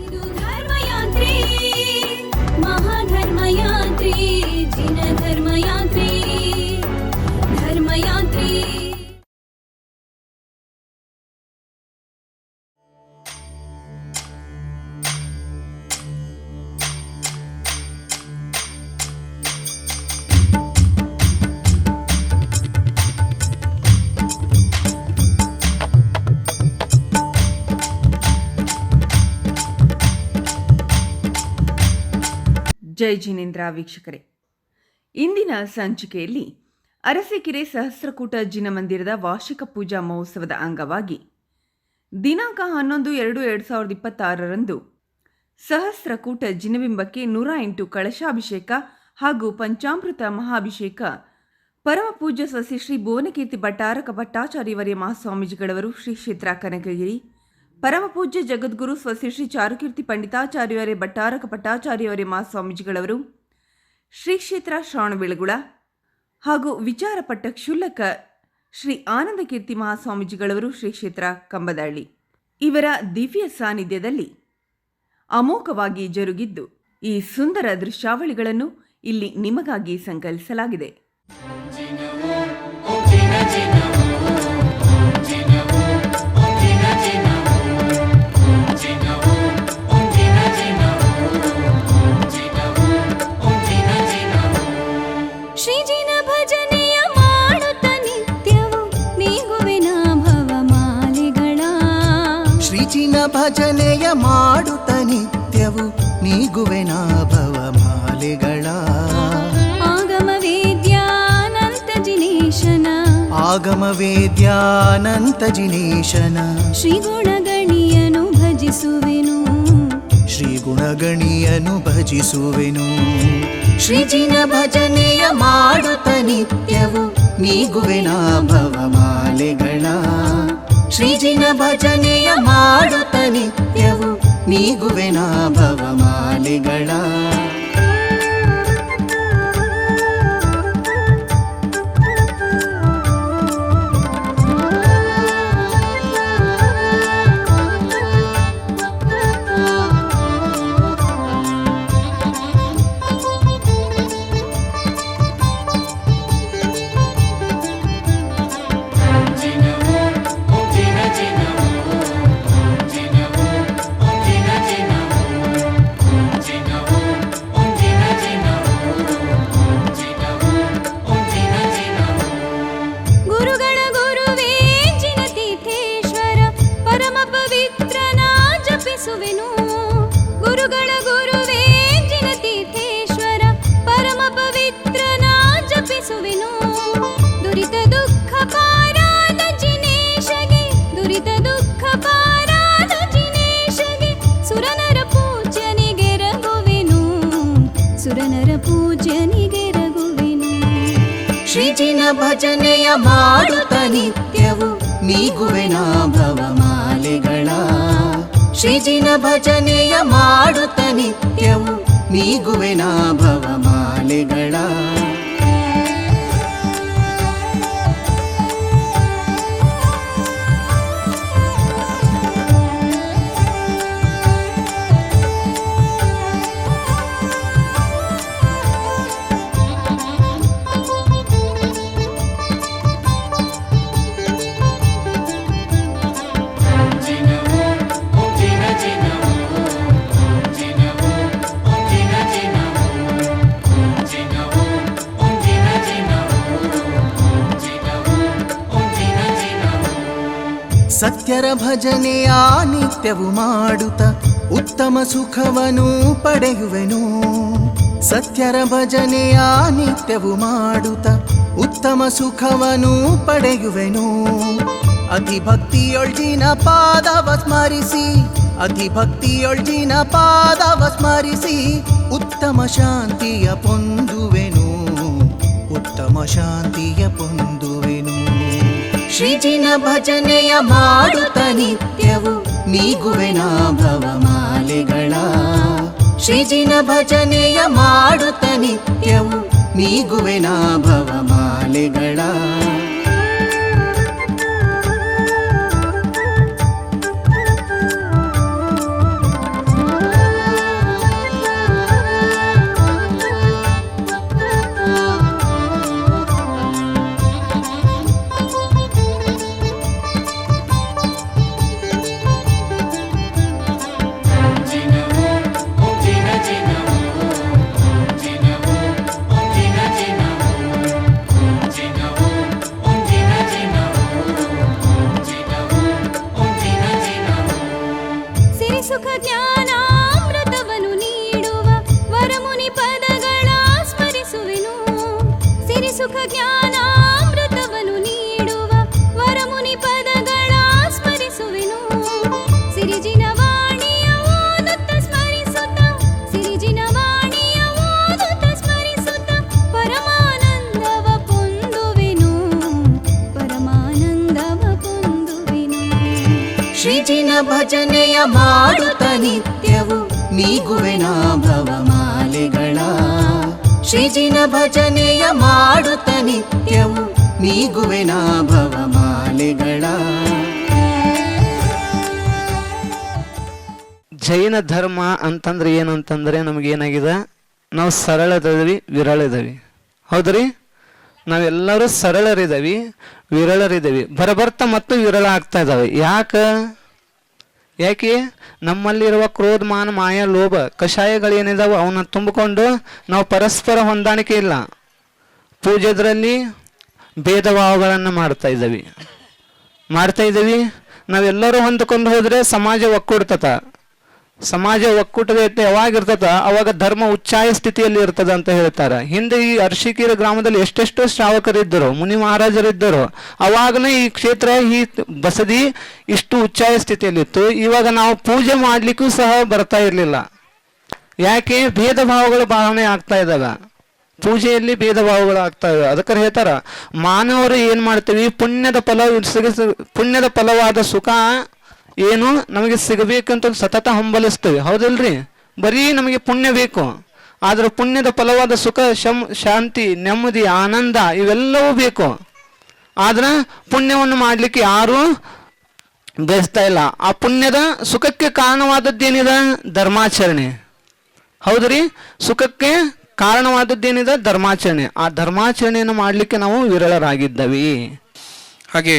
ಇದು ಧರ್ಮಯಾತ್ರೆ, ಮಹಾಧರ್ಮಯಾತ್ರೆ, ಜಿನ ಧರ್ಮಯಾತ್ರೆ, ಧರ್ಮಯಾತ್ರೆ. ಜೈ ಜಿನೇಂದ್ರ ವೀಕ್ಷಕರೇ, ಇಂದಿನ ಸಂಚಿಕೆಯಲ್ಲಿ ಅರಸೀಕೆರೆ ಸಹಸ್ರಕೂಟ ಜಿನಮಂದಿರದ ವಾರ್ಷಿಕ ಪೂಜಾ ಮಹೋತ್ಸವದ ಅಂಗವಾಗಿ ದಿನಾಂಕ 11/2/2026 ಸಹಸ್ರಕೂಟ ಜಿನಬಿಂಬಕ್ಕೆ 108 ಕಳಶಾಭಿಷೇಕ ಹಾಗೂ ಪಂಚಾಮೃತ ಮಹಾಭಿಷೇಕ ಪರಮಪೂಜ್ಯ ಸ್ವಸ್ತಿ ಶ್ರೀ ಭುವನಕೀರ್ತಿ ಭಟ್ಟಾರಕ ಭಟ್ಟಾಚಾರ್ಯವರ್ಯ ಮಹಾಸ್ವಾಮೀಜಿಗಳವರು ಶ್ರೀ ಕ್ಷೇತ್ರ ಕನಕಗಿರಿ, ಪರಮಪೂಜ್ಯ ಜಗದ್ಗುರು ಸ್ವಸ್ತಿ ಶ್ರೀ ಚಾರುಕೀರ್ತಿ ಪಂಡಿತಾಚಾರ್ಯವರೇ ಭಟ್ಟಾರಕ ಭಟ್ಟಾಚಾರ್ಯವರೇ ಮಹಾಸ್ವಾಮೀಜಿಗಳವರು ಶ್ರೀ ಕ್ಷೇತ್ರ ಶ್ರವಣಬೆಳಗೊಳ ಹಾಗೂ ವಿಚಾರಪಟ್ಟ ಕ್ಷುಲ್ಲಕ ಶ್ರೀ ಆನಂದಕೀರ್ತಿ ಮಹಾಸ್ವಾಮೀಜಿಗಳವರು ಶ್ರೀ ಕ್ಷೇತ್ರ ಕಂಬದಹಳ್ಳಿ ಇವರ ದಿವ್ಯ ಸಾನ್ನಿಧ್ಯದಲ್ಲಿ ಅಮೋಘವಾಗಿ ಜರುಗಿದ್ದು ಈ ಸುಂದರ ದೃಶ್ಯಾವಳಿಗಳನ್ನು ಇಲ್ಲಿ ನಿಮಗಾಗಿ ಸಂಕಲಿಸಲಾಗಿದೆ. ಶ್ರೀಜಿನ ಭಜನೆಯ ಮಾಡುತ್ತ ನಿತ್ಯವು ನೀಗುವೆನ ಭವಮಾಲೆಗಳ, ಶ್ರೀಜಿನ ಭಜನೆಯ ಮಾಡುತ್ತ ನಿತ್ಯವು ನೀಗುವೆನ ಭವಮಾಲೆಗಳ. ಆಗಮ ವೇದ್ಯಾನಂತ ಜಿನೇಶನ, ಆಗಮ ವೇದ್ಯಾನಂತ ಜಿನೇಶನ, ಶ್ರೀ ಗುಣಗಣಿಯನು ಭಜಿಸುವೆನು, ಶ್ರೀ ಗುಣಗಣಿಯನು ಭಜಿಸುವೆನು. ಶ್ರೀಜಿನ ಭಜನೆಯ ಮಾಡುತ್ತ ನಿತ್ಯವು ನೀಗುವೆನ ಭವಮಾಲೆಗಳ. ಶ್ರೀಜಿನ ಭಜನೆಯ ಮಾಡುತ್ತ ನಿತ್ಯವು ನೀಗುವೆನ ಭವಮಾಲೆಗಳ. ಗುರುಗಳ ಗುರುವೇ ಜಿನತೀರ್ಥೇಶ್ವರ ಪರಮ ಪವಿತ್ರನ ಜಪಿಸುವೆನು, ಗುರುಗಳ ಗುರುವೇ ಜಿನತೀರ್ಥೇಶ್ವರ ಪರಮ ಪವಿತ್ರನ ಜಪಿಸುವೆನು. ದುರಿತ ದುಃಖ ಪಾರಾದ ಜಿನೇಶಗೆ, ದುರಿತ ದುಃಖ ಪಾರಾದ ಜಿನೇಶಗೆ ಸುರನರ ಪೂಜ್ಯನಿಗೆರಗುವೆನು, ಸುರನರ ಪೂಜ್ಯನಿಗೆರಗುವೆನು. ಶ್ರೀಜಿನ ಭಜನೆಯ ಮಾಡುತ್ತ ನಿತ್ಯವು ನೀಗುವೆನ ಭವಮಾಲೆಗಳ. ಶ್ರೀಜಿನ ಭಜನೆಯ ಮಾಡುತ್ತ ನಿತ್ಯವು ನೀಗುವೆನ ಭವಮಾಲೆಗಳ. ಸತ್ಯರ ಭಜನೆಯ ನಿತ್ಯವು ಮಾಡುತ್ತ ಉತ್ತಮ ಸುಖವನ್ನು ಪಡೆಯುವೆನು. ಸತ್ಯರ ಭಜನೆಯ ನಿತ್ಯವು ಮಾಡುತ್ತ ಉತ್ತಮ ಸುಖವನ್ನು ಪಡೆಯುವೆನು. ಅತಿ ಭಕ್ತಿಯೊಳ್ಜಿನ ಪಾದವ ಸ್ಮರಿಸಿ, ಅತಿ ಭಕ್ತಿಯೊಳ್ಜಿನ ಪಾದವ ಸ್ಮರಿಸಿ ಉತ್ತಮ ಶಾಂತಿಯ ಪೊಂದುವೆನು, ಉತ್ತಮ ಶಾಂತಿಯ ಪೊಂದುವೆನು. ಶ್ರೀಜಿನ ಭಜನೆಯ ಮಾಡುತ್ತ ನಿತ್ಯವು ನೀಗುವೆನ ಭವಮಾಲೆಗಳ. ಶ್ರೀಜಿನ ಭಜನೆಯ ಮಾಡುತ್ತ ನಿತ್ಯವು ನೀಗುವೆನ ಭವಮಾಲೆಗಳ. ಜ್ಞಾನಾಮೃತವನ್ನು ನೀಡುವ ವರಮುನಿ ಪದಗಳ ಸ್ಮರಿಸುವೆನು. ಸಿರಿಸುಖ ಜ್ಞಾನಾಮೃತವನ್ನು ನೀಡುವ ವರಮುನಿ ಪದಗಳ ಸ್ಮರಿಸುವೆನು. ಸಿರಿಜಿನ ವಾಣಿಯ ಓದುತ್ತ ಸ್ಮರಿಸುತ್ತ, ಸಿರಿಜಿನ ವಾಣಿಯ ಓದುತ್ತ ಸ್ಮರಿಸುತ್ತ ಪರಮಾನಂದವ ಪೊಂದುವೆನು, ಪರಮಾನಂದವ ಪೊಂದುವೆನು. ಶ್ರೀಜಿನ ಭಜನೆಯ ಮಾಡುತ್ತ ನಿತ್ಯವು ನೀಗುವೆನ ಭವಮಾಲೆಗಳ. ಶ್ರೀಜಿನ ಭಜನೆಯ ಮಾಡುತ್ತ ನಿತ್ಯವು ನೀಗುವೆನ ಭವಮಾಲೆಗಳ. ಜೈನ ಧರ್ಮ ಅಂತಂದ್ರೆ ಏನಂತಂದ್ರೆ ನಮಗೇನಾಗಿದೆ, ನಾವು ಸರಳದವಿ ವಿರಳದವಿ. ಹೌದ್ರಿ, ನಾವೆಲ್ಲರೂ ಸರಳರಿದ್ದೀವಿ, ವಿರಳರಿದ್ದೀವಿ. ಬರಬರ್ತಾ ಮತ್ತು ವಿರಳ ಆಗ್ತಾ ಇದ್ದಾವೆ. ಯಾಕೆ? ನಮ್ಮಲ್ಲಿರುವ ಕ್ರೋಧ, ಮಾನ, ಮಾಯ, ಲೋಭ ಕಷಾಯಗಳೇನಿದಾವೆ ಅವನ್ನ ತುಂಬಿಕೊಂಡು ನಾವು ಪರಸ್ಪರ ಹೊಂದಾಣಿಕೆ ಇಲ್ಲ. ಪೂಜೆದ್ರಲ್ಲಿ ಭೇದ ಭಾವಗಳನ್ನು ಮಾಡ್ತಾ ಇದ್ದೀವಿ. ನಾವೆಲ್ಲರೂ ಹೊಂದ್ಕೊಂಡು ಹೋದರೆ ಸಮಾಜ ಒಕ್ಕೂಡ್ತತ. ಸಮಾಜ ಒಕ್ಕೂಟದ ಯಾವಾಗಿರ್ತದ ಅವಾಗ ಧರ್ಮ ಉಚ್ಚಾಯ ಸ್ಥಿತಿಯಲ್ಲಿ ಇರ್ತದ ಅಂತ ಹೇಳ್ತಾರೆ. ಹಿಂದೆ ಈ ಅರ್ಶಿಕೇರಿ ಗ್ರಾಮದಲ್ಲಿ ಎಷ್ಟೆಷ್ಟೋ ಶ್ರಾವಕರಿದ್ದರು, ಮುನಿ ಮಹಾರಾಜರಿದ್ದರು. ಅವಾಗಲೂ ಈ ಕ್ಷೇತ್ರ, ಈ ಬಸದಿ ಇಷ್ಟು ಉಚ್ಚಾಯ ಸ್ಥಿತಿಯಲ್ಲಿತ್ತು. ಇವಾಗ ನಾವು ಪೂಜೆ ಮಾಡ್ಲಿಕ್ಕೂ ಸಹ ಬರ್ತಾ ಇರಲಿಲ್ಲ. ಯಾಕೆ? ಭೇದ ಭಾವಗಳು ಭಾವನೆ ಆಗ್ತಾ ಇದ್ದಾವೆ. ಪೂಜೆಯಲ್ಲಿ ಭೇದ ಭಾವಗಳು ಆಗ್ತಾ ಇವೆ. ಅದಕ್ಕೆ ಹೇಳ್ತಾರ, ಮಾನವರು ಏನ್ ಮಾಡ್ತೀವಿ, ಪುಣ್ಯದ ಫಲವಾದ ಸುಖ ಏನು ನಮಗೆ ಸಿಗಬೇಕಂತ ಸತತ ಹಂಬಲಿಸ್ತೇವೆ. ಹೌದಲ್ರಿ? ಬರೀ ನಮಗೆ ಪುಣ್ಯ ಬೇಕು, ಆದ್ರೆ ಪುಣ್ಯದ ಫಲವಾದ ಸುಖ, ಶಾಂತಿ, ನೆಮ್ಮದಿ, ಆನಂದ ಇವೆಲ್ಲವೂ ಬೇಕು. ಆದ್ರೆ ಪುಣ್ಯವನ್ನು ಮಾಡ್ಲಿಕ್ಕೆ ಯಾರು ಬಯಸ್ತಾ ಇಲ್ಲ. ಆ ಪುಣ್ಯದ ಸುಖಕ್ಕೆ ಕಾರಣವಾದದ್ದೇನಿದೆ? ಧರ್ಮಾಚರಣೆ. ಹೌದ್ರಿ? ಸುಖಕ್ಕೆ ಕಾರಣವಾದದ್ದೇನಿದೆ? ಧರ್ಮಾಚರಣೆ. ಆ ಧರ್ಮಾಚರಣೆಯನ್ನು ಮಾಡಲಿಕ್ಕೆ ನಾವು ವಿರಳರಾಗಿದ್ದೀವಿ. ಹಾಗೆ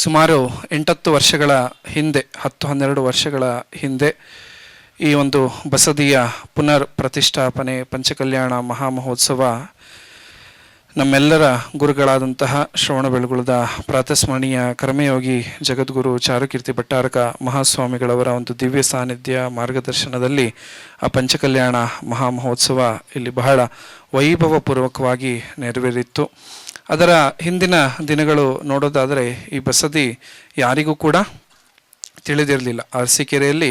ಸುಮಾರು 8-10 ವರ್ಷಗಳ ಹಿಂದೆ, 10-12 ವರ್ಷಗಳ ಹಿಂದೆ ಈ ಒಂದು ಬಸದಿಯ ಪುನರ್ ಪ್ರತಿಷ್ಠಾಪನೆ ಪಂಚಕಲ್ಯಾಣ ಮಹಾಮಹೋತ್ಸವ ನಮ್ಮೆಲ್ಲರ ಗುರುಗಳಾದಂತಹ ಶ್ರವಣಬೆಳಗೊಳದ ಪ್ರಾತಸ್ಮರಣೀಯ ಕರ್ಮಯೋಗಿ ಜಗದ್ಗುರು ಚಾರುಕೀರ್ತಿ ಭಟ್ಟಾರಕ ಮಹಾಸ್ವಾಮಿಗಳವರ ಒಂದು ದಿವ್ಯ ಸಾನ್ನಿಧ್ಯ ಮಾರ್ಗದರ್ಶನದಲ್ಲಿ ಆ ಪಂಚಕಲ್ಯಾಣ ಮಹಾಮಹೋತ್ಸವ ಇಲ್ಲಿ ಬಹಳ ವೈಭವಪೂರ್ವಕವಾಗಿ ನೆರವೇರಿತ್ತು. ಅದರ ಹಿಂದಿನ ದಿನಗಳು ನೋಡೋದಾದರೆ ಈ ಬಸದಿ ಯಾರಿಗೂ ಕೂಡ ತಿಳಿದಿರಲಿಲ್ಲ. ಅರಸೀಕೆರೆಯಲ್ಲಿ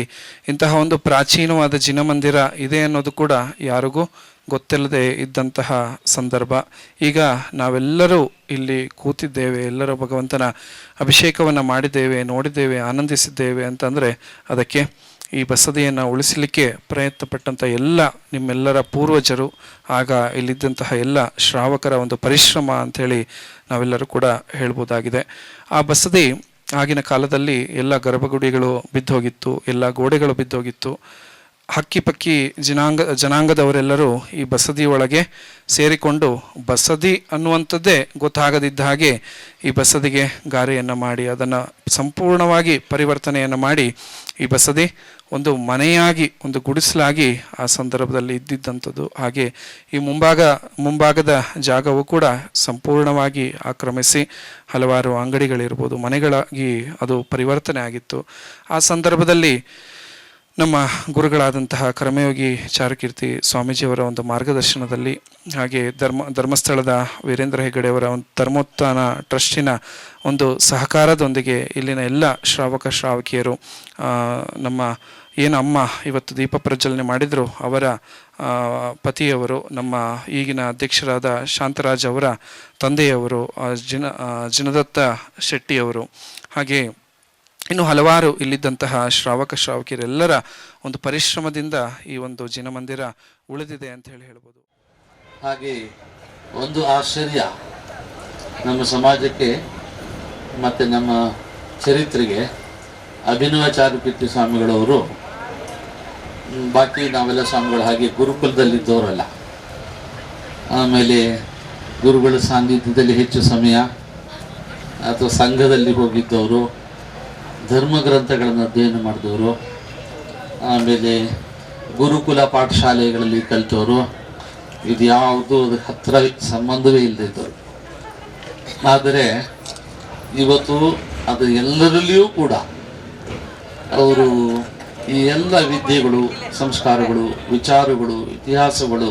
ಇಂತಹ ಒಂದು ಪ್ರಾಚೀನವಾದ ಜಿನಮಂದಿರ ಇದೆ ಅನ್ನೋದು ಕೂಡ ಯಾರಿಗೂ ಗೊತ್ತಿಲ್ಲದೆ ಇದ್ದಂತಹ ಸಂದರ್ಭ. ಈಗ ನಾವೆಲ್ಲರೂ ಇಲ್ಲಿ ಕೂತಿದ್ದೇವೆ, ಎಲ್ಲರೂ ಭಗವಂತನ ಅಭಿಷೇಕವನ್ನು ಮಾಡಿದ್ದೇವೆ, ನೋಡಿದ್ದೇವೆ, ಆನಂದಿಸಿದ್ದೇವೆ ಅಂತಂದರೆ ಅದಕ್ಕೆ ಈ ಬಸದಿಯನ್ನು ಉಳಿಸಲಿಕ್ಕೆ ಪ್ರಯತ್ನಪಟ್ಟಂಥ ನಿಮ್ಮೆಲ್ಲರ ಪೂರ್ವಜರು, ಆಗ ಇಲ್ಲಿದ್ದಂತಹ ಎಲ್ಲ ಶ್ರಾವಕರ ಒಂದು ಪರಿಶ್ರಮ ಅಂಥೇಳಿ ನಾವೆಲ್ಲರೂ ಕೂಡ ಹೇಳ್ಬೋದಾಗಿದೆ. ಆ ಬಸದಿ ಆಗಿನ ಕಾಲದಲ್ಲಿ ಎಲ್ಲ ಗರ್ಭಗುಡಿಗಳು ಬಿದ್ದೋಗಿತ್ತು, ಎಲ್ಲ ಗೋಡೆಗಳು ಬಿದ್ದೋಗಿತ್ತು. ಹಕ್ಕಿ ಪಕ್ಕಿ ಜನಾಂಗದವರೆಲ್ಲರೂ ಈ ಬಸದಿ ಒಳಗೆ ಸೇರಿಕೊಂಡು ಬಸದಿ ಅನ್ನುವಂಥದ್ದೇ ಗೊತ್ತಾಗದಿದ್ದ ಹಾಗೆ ಈ ಬಸದಿಗೆ ಗಾರೆಯನ್ನು ಮಾಡಿ ಅದನ್ನು ಸಂಪೂರ್ಣವಾಗಿ ಪರಿವರ್ತನೆಯನ್ನು ಮಾಡಿ ಈ ಬಸದಿ ಒಂದು ಮನೆಯಾಗಿ, ಒಂದು ಗುಡಿಸಲಾಗಿ ಆ ಸಂದರ್ಭದಲ್ಲಿ ಇದ್ದಿದ್ದಂಥದ್ದು. ಹಾಗೆ ಈ ಮುಂಭಾಗದ ಜಾಗವು ಕೂಡ ಸಂಪೂರ್ಣವಾಗಿ ಆಕ್ರಮಿಸಿ ಹಲವಾರು ಅಂಗಡಿಗಳಿರ್ಬೋದು, ಮನೆಗಳಾಗಿ ಅದು ಪರಿವರ್ತನೆ ಆಗಿತ್ತು. ಆ ಸಂದರ್ಭದಲ್ಲಿ ನಮ್ಮ ಗುರುಗಳಾದಂತಹ ಕರ್ಮಯೋಗಿ ಚಾರುಕೀರ್ತಿ ಸ್ವಾಮೀಜಿಯವರ ಒಂದು ಮಾರ್ಗದರ್ಶನದಲ್ಲಿ, ಹಾಗೆ ಧರ್ಮಸ್ಥಳದ ವೀರೇಂದ್ರ ಹೆಗಡೆಯವರ ಒಂದು ಧರ್ಮೋತ್ಥಾನ ಟ್ರಸ್ಟಿನ ಒಂದು ಸಹಕಾರದೊಂದಿಗೆ ಇಲ್ಲಿನ ಎಲ್ಲ ಶ್ರಾವಕ ಶ್ರಾವಕಿಯರು, ನಮ್ಮ ಏನು ಅಮ್ಮ ಇವತ್ತು ದೀಪ ಪ್ರಜ್ವಲನೆ ಮಾಡಿದರು ಅವರ ಪತಿಯವರು, ನಮ್ಮ ಈಗಿನ ಅಧ್ಯಕ್ಷರಾದ ಶಾಂತರಾಜ್ ಅವರ ತಂದೆಯವರು, ಜಿನದತ್ತ ಶೆಟ್ಟಿಯವರು, ಹಾಗೆ ಇನ್ನು ಹಲವಾರು ಇಲ್ಲಿದ್ದಂತಹ ಶ್ರಾವಕ ಶ್ರಾವಕಿಯರೆಲ್ಲರ ಒಂದು ಪರಿಶ್ರಮದಿಂದ ಈ ಒಂದು ಜಿನಮಂದಿರ ಉಳಿದಿದೆ ಅಂತ ಹೇಳ್ಬೋದು. ಹಾಗೆ ಒಂದು ಆಶ್ಚರ್ಯ ನಮ್ಮ ಸಮಾಜಕ್ಕೆ ಮತ್ತು ನಮ್ಮ ಚರಿತ್ರೆಗೆ ಅಭಿನವ ಚಾರುಕೀರ್ತಿ ಸ್ವಾಮಿಗಳವರು, ಬಾಕಿ ನಾವೆಲ್ಲ ಸ್ವಾಮಿಗಳು ಹಾಗೆ ಗುರುಕುಲದಲ್ಲಿದ್ದವರಲ್ಲ, ಆಮೇಲೆ ಗುರುಗಳ ಸಾನ್ನಿಧ್ಯದಲ್ಲಿ ಹೆಚ್ಚು ಸಮಯ ಅಥವಾ ಸಂಘದಲ್ಲಿ ಹೋಗಿದ್ದವರು, ಧರ್ಮ ಗ್ರಂಥಗಳನ್ನು ಅಧ್ಯಯನ ಮಾಡಿದವರು, ಆಮೇಲೆ ಗುರುಕುಲ ಪಾಠಶಾಲೆಗಳಲ್ಲಿ ಕಲಿತವರು, ಇದು ಯಾವುದು ಅದಕ್ಕೆ ಹತ್ತಿರ ಸಂಬಂಧವೇ ಇಲ್ಲದಿದ್ದವರು. ಆದರೆ ಇವತ್ತು ಅದು ಎಲ್ಲರಲ್ಲಿಯೂ ಕೂಡ ಅವರು ಈ ಎಲ್ಲ ವಿದ್ಯೆಗಳು, ಸಂಸ್ಕಾರಗಳು, ವಿಚಾರಗಳು, ಇತಿಹಾಸಗಳು,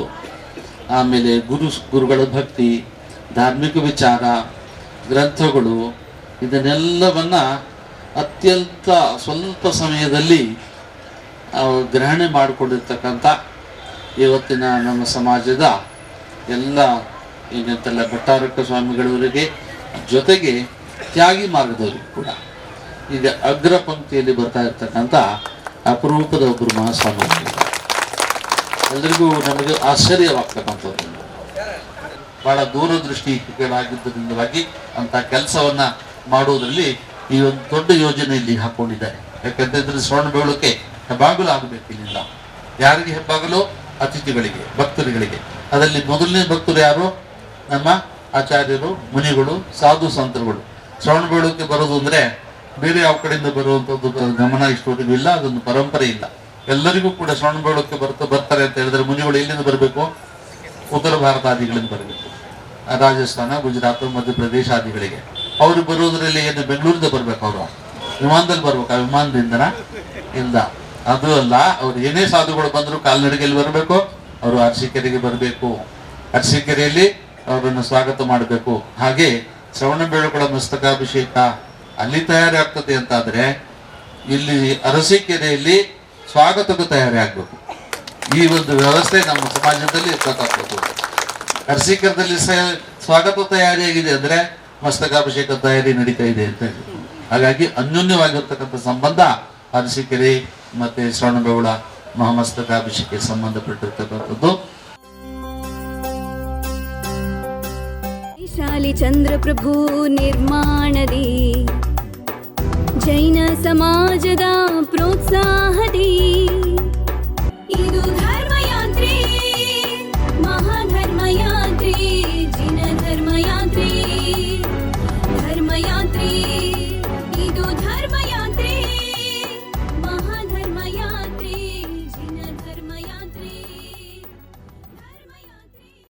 ಆಮೇಲೆ ಗುರುಗಳ ಭಕ್ತಿ, ಧಾರ್ಮಿಕ ವಿಚಾರ, ಗ್ರಂಥಗಳು, ಇದನ್ನೆಲ್ಲವನ್ನು ಅತ್ಯಂತ ಸ್ವಲ್ಪ ಸಮಯದಲ್ಲಿ ಗ್ರಹಣೆ ಮಾಡಿಕೊಂಡಿರ್ತಕ್ಕಂಥ ಇವತ್ತಿನ ನಮ್ಮ ಸಮಾಜದ ಎಲ್ಲ ಏನಂತಲ್ಲ ಭಟ್ಟಾರಕ ಸ್ವಾಮಿಗಳವರಿಗೆ ಜೊತೆಗೆ ತ್ಯಾಗಿ ಮಾರ್ಗದವರಿಗೆ ಕೂಡ ಈಗ ಅಗ್ರ ಪಂಕ್ತಿಯಲ್ಲಿ ಬರ್ತಾ ಇರ್ತಕ್ಕಂಥ ಅಪರೂಪದ ಒಬ್ಬರು ಮಹಾಸ್ವಾಮಿ. ಎಲ್ರಿಗೂ ನಮಗೆ ಆಶ್ಚರ್ಯವಾಗ್ತಕ್ಕಂಥದ್ದು, ಬಹಳ ದೂರದೃಷ್ಟಿಗಳಾಗಿದ್ದರಿಂದಾಗಿ ಅಂತ ಕೆಲಸವನ್ನ ಮಾಡುವುದರಲ್ಲಿ ಈ ಒಂದು ದೊಡ್ಡ ಯೋಜನೆಯಲ್ಲಿ ಹಾಕೊಂಡಿದ್ದಾರೆ. ಯಾಕಂತಂದ್ರೆ ಶ್ರವಣಬೆಳಗೊಳಕ್ಕೆ ಹೆಬ್ಬಾಗಿಲು ಆಗಬೇಕು. ಇಲ್ಲಿಂದ ಯಾರಿಗೆ ಹೆಬ್ಬಾಗಿಲು? ಅತಿಥಿಗಳಿಗೆ, ಭಕ್ತರುಗಳಿಗೆ. ಅದರಲ್ಲಿ ಮೊದಲನೇ ಭಕ್ತರು ಯಾರು? ನಮ್ಮ ಆಚಾರ್ಯರು, ಮುನಿಗಳು, ಸಾಧು ಸಂತರುಗಳು. ಶ್ರವಣಬೆಳಗೊಳಕ್ಕೆ ಬರೋದು ಅಂದ್ರೆ ಬೇರೆ ಯಾವ ಕಡೆಯಿಂದ ಬರುವಂಥದ್ದು ಗಮನ ಇಷ್ಟೊತ್ತಿಗೂ ಇಲ್ಲ, ಅದೊಂದು ಪರಂಪರೆ ಇಲ್ಲ. ಎಲ್ಲರಿಗೂ ಕೂಡ ಶ್ರವಣಬೆಳಗೊಳಕ್ಕೆ ಬರ್ತಾರೆ ಅಂತ ಹೇಳಿದ್ರೆ ಮುನಿಗಳು ಎಲ್ಲಿಂದ ಬರಬೇಕು? ಉತ್ತರ ಭಾರತ ಆದಿಗಳಿಂದ ಬರಬೇಕು. ರಾಜಸ್ಥಾನ, ಗುಜರಾತ್, ಮಧ್ಯಪ್ರದೇಶ ಆದಿಗಳಿಗೆ. ಅವರು ಬರೋದ್ರಲ್ಲಿ ಏನು ಬೆಂಗಳೂರಿಂದ ಬರ್ಬೇಕು? ಅವರು ವಿಮಾನದಲ್ಲಿ ಬರ್ಬೇಕು. ಆ ವಿಮಾನದಿಂದನ ಇಲ್ಲ. ಅದು ಅಲ್ಲ, ಅವ್ರು ಏನೇ ಸಾಧುಗಳು ಬಂದ್ರು ಕಾಲ್ನಡಿಗೆಯಲ್ಲಿ ಬರಬೇಕು. ಅವರು ಅರಸೀಕೆರೆಗೆ ಬರಬೇಕು. ಅರಸೀಕೆರೆಯಲ್ಲಿ ಅವರನ್ನು ಸ್ವಾಗತ ಮಾಡಬೇಕು. ಹಾಗೆ ಶ್ರವಣಬೆಳಗೊಳ ಮಸ್ತಕಾಭಿಷೇಕ ಅಲ್ಲಿ ತಯಾರಿ ಆಗ್ತದೆ ಅಂತಾದ್ರೆ ಇಲ್ಲಿ ಅರಸೀಕೆರೆಯಲ್ಲಿ ಸ್ವಾಗತಕ್ಕೂ ತಯಾರಿ ಆಗ್ಬೇಕು. ಈ ಒಂದು ವ್ಯವಸ್ಥೆ ನಮ್ಮ ಸಮಾಜದಲ್ಲಿ ಇರ್ತಕ್ಕಂಥದ್ದು. ಅರಸೀಕೆರೆದಲ್ಲಿ ಸ್ವಾಗತ ತಯಾರಿಯಾಗಿದೆ ಅಂದ್ರೆ ಮಸ್ತಕಾಭಿಷೇಕ ತಯಾರಿ ನಡೀತಾ ಇದೆ ಅಂತ ಹೇಳಿ. ಹಾಗಾಗಿ ಅನ್ಯೋನ್ಯವಾಗಿರ್ತಕ್ಕಂಥ ಸಂಬಂಧ ಅರಸೀಕೆರೆ ಮತ್ತೆ ಶ್ರವಣಬೆಳಗೊಳ ಮಹಾಮಸ್ತಕಾಭಿಷೇಕಕ್ಕೆ ಸಂಬಂಧಪಟ್ಟಿರ್ತಕ್ಕಂಥದ್ದು. ಶಾಲಿ ಚಂದ್ರಪ್ರಭು ನಿರ್ಮಾಣದಿ ಜೈನ ಸಮಾಜದ ಪ್ರೋತ್ಸಾಹದಿ